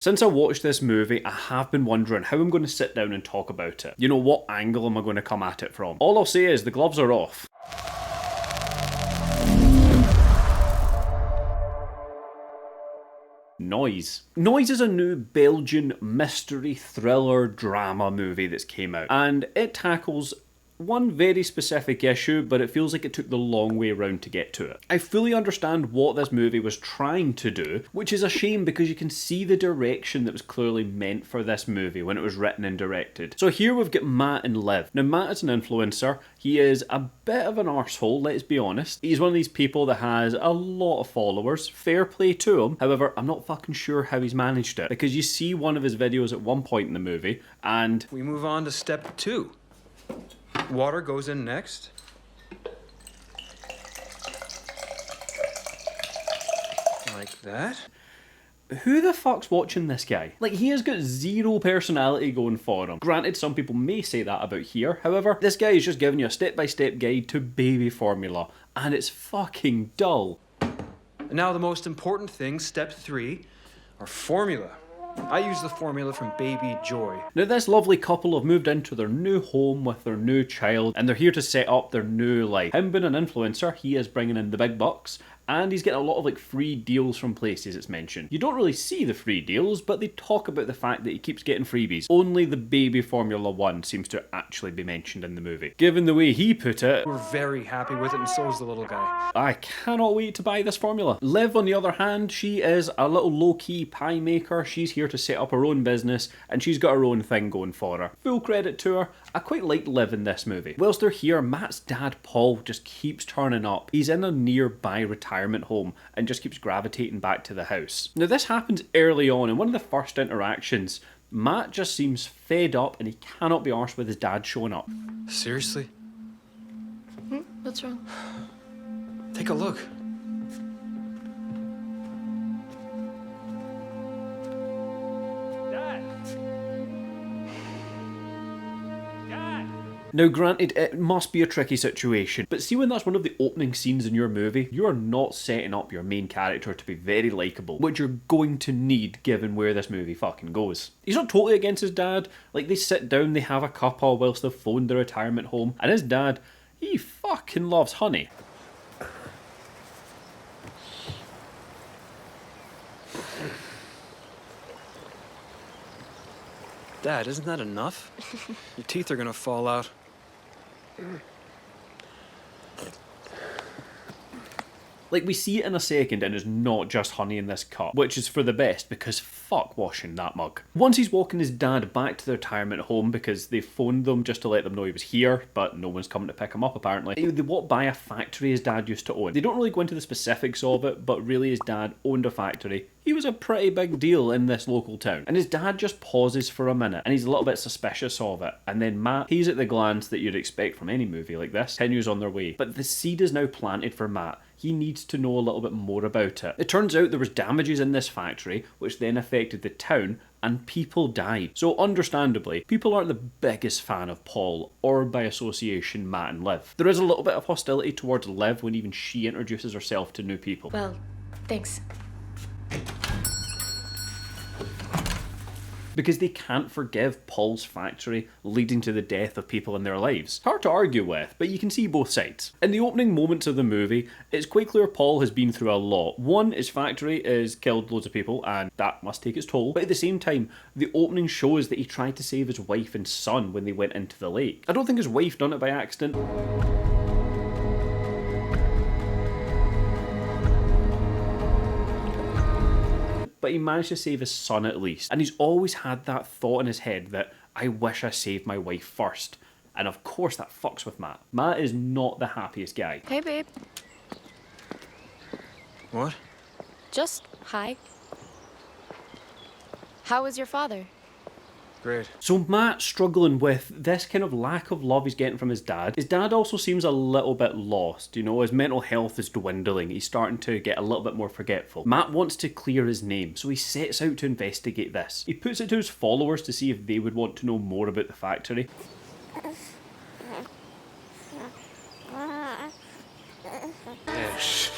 Since I watched this movie, I have been wondering how I'm going to sit down and talk about it. You know, what angle am I going to come at it from? All I'll say is the gloves are off. Noise. Noise is a new Belgian mystery thriller drama movie that's came out, and it tackles one very specific issue, but it feels like it took the long way around to get to it. I fully understand what this movie was trying to do, which is a shame because you can see the direction that was clearly meant for this movie when it was written and directed. So here we've got Matt and Liv. Now Matt is an influencer. He is a bit of an arsehole, let's be honest. He's one of these people that has a lot of followers. Fair play to him. However, I'm not fucking sure how he's managed it, because you see one of his videos at one point in the movie and we move on to step 2. Water goes in next. Like that. who the fuck's watching this guy? Like, he has got zero personality going for him. Granted, some people may say that about here. However, this guy is just giving you a step-by-step guide to baby formula, and it's fucking dull. And now the most important thing, step 3, our formula. I use the formula from Baby Joy. Now, this lovely couple have moved into their new home with their new child, and they're here to set up their new life. Him being an influencer, he is bringing in the big bucks, and he's getting a lot of like free deals from places, it's mentioned. You don't really see the free deals, but they talk about the fact that he keeps getting freebies. Only the baby Formula 1 seems to actually be mentioned in the movie. Given the way he put it, We're very happy with it, and so is the little guy. I cannot wait to buy this formula. Liv, on the other hand, she is a little low-key pie maker. She's here to set up her own business, and she's got her own thing going for her. Full credit to her. I quite like Liv in this movie. Whilst they're here, Matt's dad, Paul, just keeps turning up. He's in a nearby retirement home and just keeps gravitating back to the house. Now, this happens early on. In one of the first interactions, Matt just seems fed up and he cannot be arsed with his dad showing up. Seriously? What's wrong? Take a look. Now granted, it must be a tricky situation, but see when that's one of the opening scenes in your movie, you are not setting up your main character to be very likeable, which you're going to need given where this movie fucking goes. He's not totally against his dad. Like, they sit down, they have a cuppa whilst they've phoned their retirement home, and his dad, he fucking loves honey. Dad, isn't that enough? Your teeth are gonna fall out. Like, we see it in a second, and there's not just honey in this cup, which is for the best, because fuck washing that mug. Once he's walking his dad back to the retirement home, because they phoned them just to let them know he was here, but no one's coming to pick him up apparently. They walk by a factory his dad used to own. They don't really go into the specifics of it, but really his dad owned a factory. He was a pretty big deal in this local town. And his dad just pauses for a minute, and he's a little bit suspicious of it. And then Matt, he's at the glance that you'd expect from any movie like this, continues on their way. But the seed is now planted for Matt. He needs to know a little bit more about it. It turns out there was damages in this factory, which then affected the town, and people died. So understandably, people aren't the biggest fan of Paul, or by association, Matt and Liv. There is a little bit of hostility towards Liv when even she introduces herself to new people. Well, thanks. Because they can't forgive Paul's factory leading to the death of people in their lives. Hard to argue with, but you can see both sides. In the opening moments of the movie, it's quite clear Paul has been through a lot. One, his factory has killed loads of people, and that must take its toll. But at the same time, the opening shows that he tried to save his wife and son when they went into the lake. I don't think his wife done it by accident. But he managed to save his son at least. And he's always had that thought in his head that, I wish I saved my wife first. And of course that fucks with Matt. Matt is not the happiest guy. Hey, babe. What? Just hi. How was your father? Great. So Matt's struggling with this kind of lack of love he's getting from his dad. His dad also seems a little bit lost, you know, his mental health is dwindling. He's starting to get a little bit more forgetful. Matt wants to clear his name, so he sets out to investigate this. He puts it to his followers to see if they would want to know more about the factory. Yes,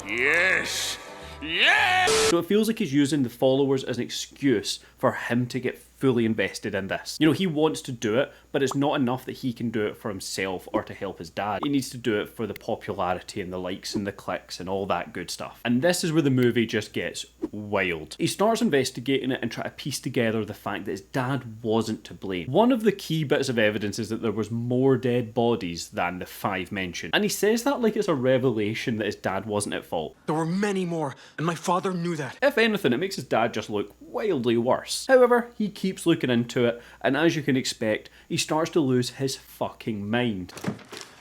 yes, Yeah! So it feels like he's using the followers as an excuse for him to get fully invested in this. You know, he wants to do it, but it's not enough that he can do it for himself or to help his dad. He needs to do it for the popularity and the likes and the clicks and all that good stuff. And this is where the movie just gets wild. He starts investigating it and trying to piece together the fact that his dad wasn't to blame. One of the key bits of evidence is that there was more dead bodies than the 5 mentioned. And he says that like it's a revelation that his dad wasn't at fault. There were many more, and my father knew that. If anything, it makes his dad just look wildly worse. However, he keeps looking into it, and as you can expect, he starts to lose his fucking mind.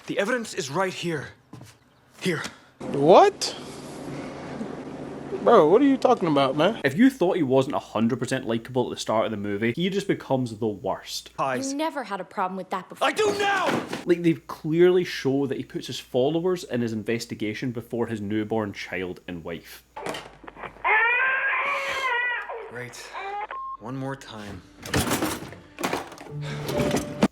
The evidence is right here. Here. What? Bro, what are you talking about, man? If you thought he wasn't 100% likeable at the start of the movie, he just becomes the worst. You never had a problem with that before. I do now! Like, they clearly show that he puts his followers in his investigation before his newborn child and wife. Great. One more time.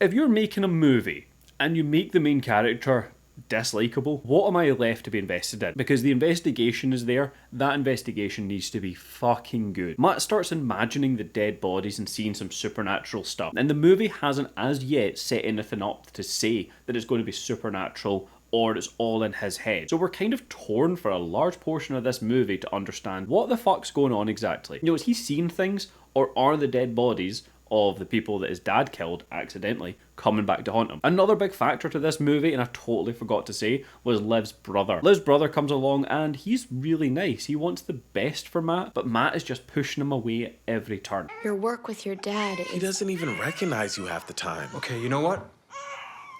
If you're making a movie and you make the main character dislikable, what am I left to be invested in? Because the investigation is there, that investigation needs to be fucking good. Matt starts imagining the dead bodies and seeing some supernatural stuff, and the movie hasn't as yet set anything up to say that it's going to be supernatural or it's all in his head. So we're kind of torn for a large portion of this movie to understand what the fuck's going on exactly. You know, is he seeing things, or are the dead bodies of the people that his dad killed accidentally coming back to haunt him? Another big factor to this movie, and I totally forgot to say, was Liv's brother. Liv's brother comes along and he's really nice. He wants the best for Matt, but Matt is just pushing him away at every turn. Your work with your dad He is... doesn't even recognize you half the time. Okay, you know what?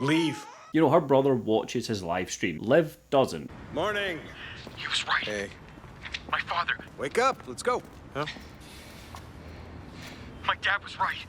Leave. You know, her brother watches his live stream. Liv doesn't. Morning. He was right. Hey, My father, wake up. Let's go. Huh? my dad was right.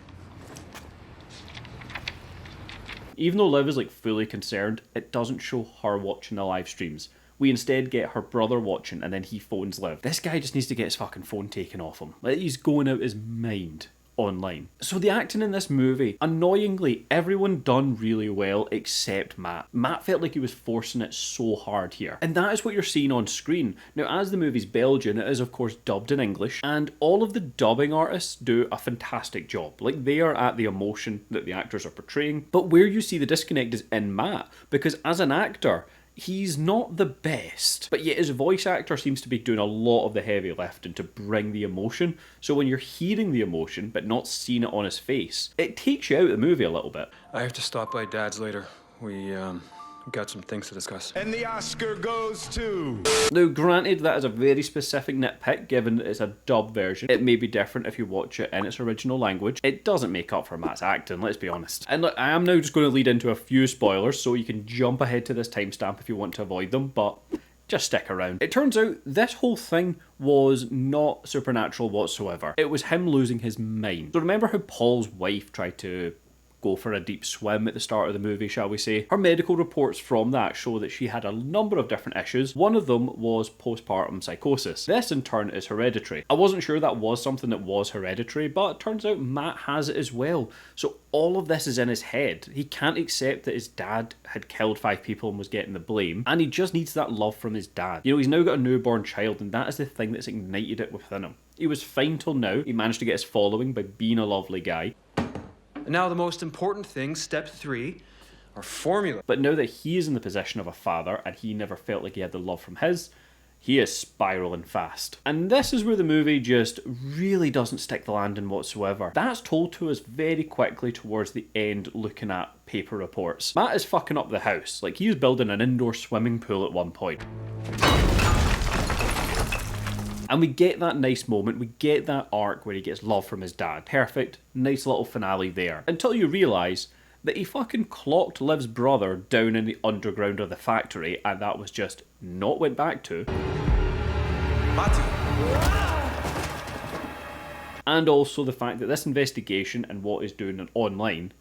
Even though Liv is like fully concerned, it doesn't show her watching the live streams. We instead get her brother watching, and then he phones Liv. This guy just needs to get his fucking phone taken off him. Like, he's going out his mind online. So the acting in this movie, annoyingly, everyone done really well except Matt. Matt felt like he was forcing it so hard here. And that is what you're seeing on screen. Now, as the movie's Belgian, it is of course dubbed in English, and all of the dubbing artists do a fantastic job. Like, they are at the emotion that the actors are portraying, but where you see the disconnect is in Matt, because as an actor, he's not the best, but yet his voice actor seems to be doing a lot of the heavy lifting to bring the emotion. So when you're hearing the emotion but not seeing it on his face, it takes you out of the movie a little bit. I have to stop by Dad's later. We got some things to discuss. And the Oscar goes to... Now, granted, that is a very specific nitpick, given that it's a dub version. It may be different if you watch it in its original language. It doesn't make up for Matt's acting, let's be honest. And look, I am now just going to lead into a few spoilers, so you can jump ahead to this timestamp if you want to avoid them, but just stick around. It turns out this whole thing was not supernatural whatsoever. It was him losing his mind. So remember how Paul's wife tried to go for a deep swim at the start of the movie, shall we say? Her medical reports from that show that she had a number of different issues. One of them was postpartum psychosis. This in turn is hereditary. I wasn't sure that was something that was hereditary, but it turns out Matt has it as well. So all of this is in his head. He can't accept that his dad had killed 5 people and was getting the blame, and he just needs that love from his dad. You know, he's now got a newborn child, and that is the thing that's ignited it within him. He was fine till now. He managed to get his following by being a lovely guy. And now the most important thing, step 3, our formula. But now that he is in the position of a father and he never felt like he had the love from his, he is spiraling fast. And this is where the movie just really doesn't stick the landing whatsoever. That's told to us very quickly towards the end, looking at paper reports. Matt is fucking up the house. Like, he was building an indoor swimming pool at one point. And we get that nice moment, we get that arc where he gets love from his dad. Perfect, nice little finale there. Until you realise that he fucking clocked Liv's brother down in the underground of the factory, and that was just not went back to. Mati. And also the fact that this investigation and what he's doing online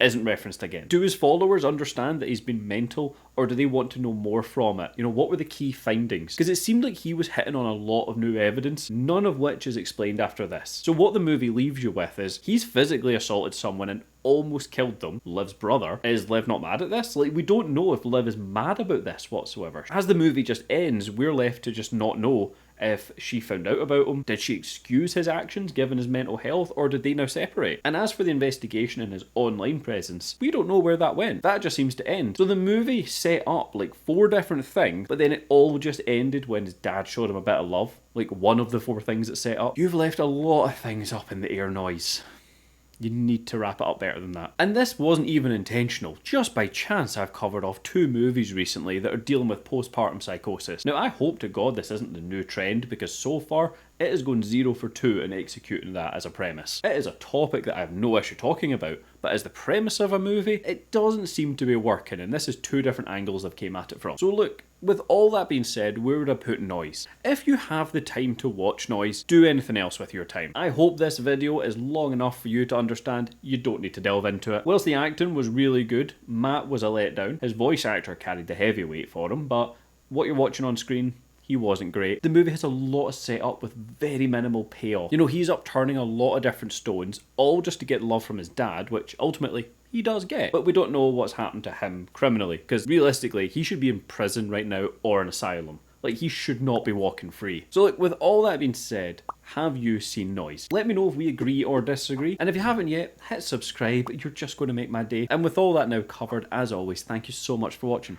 isn't referenced again. Do his followers understand that he's been mental, or do they want to know more from it? You know, what were the key findings? Because it seemed like he was hitting on a lot of new evidence, none of which is explained after this. So what the movie leaves you with is, he's physically assaulted someone and almost killed them, Liv's brother. Is Liv not mad at this? Like, we don't know if Liv is mad about this whatsoever. As the movie just ends, we're left to just not know if she found out about him. Did she excuse his actions given his mental health, or did they now separate? And as for the investigation and his online presence, we don't know where that went. That just seems to end. So the movie set up like 4 different things, but then it all just ended when his dad showed him a bit of love. Like one of the 4 things it set up. You've left a lot of things up in the air, Noise. You need to wrap it up better than that. And this wasn't even intentional. Just by chance I've covered off 2 movies recently that are dealing with postpartum psychosis. Now I hope to God this isn't the new trend, because so far it is going 0 for 2 in executing that as a premise. It is a topic that I have no issue talking about, but as the premise of a movie, it doesn't seem to be working, and this is 2 different angles I've came at it from. So look, with all that being said, where would I put Noise? If you have the time to watch Noise, do anything else with your time. I hope this video is long enough for you to understand you don't need to delve into it. Whilst the acting was really good, Matt was a letdown. His voice actor carried the heavy weight for him, but what you're watching on screen, he wasn't great. The movie has a lot of setup with very minimal payoff. You know, he's upturning a lot of different stones, all just to get love from his dad, which ultimately he does get. But we don't know what's happened to him criminally, because realistically, he should be in prison right now or an asylum. Like, he should not be walking free. So look, with all that being said, have you seen Noise? Let me know if we agree or disagree. And if you haven't yet, hit subscribe. You're just going to make my day. And with all that now covered, as always, thank you so much for watching.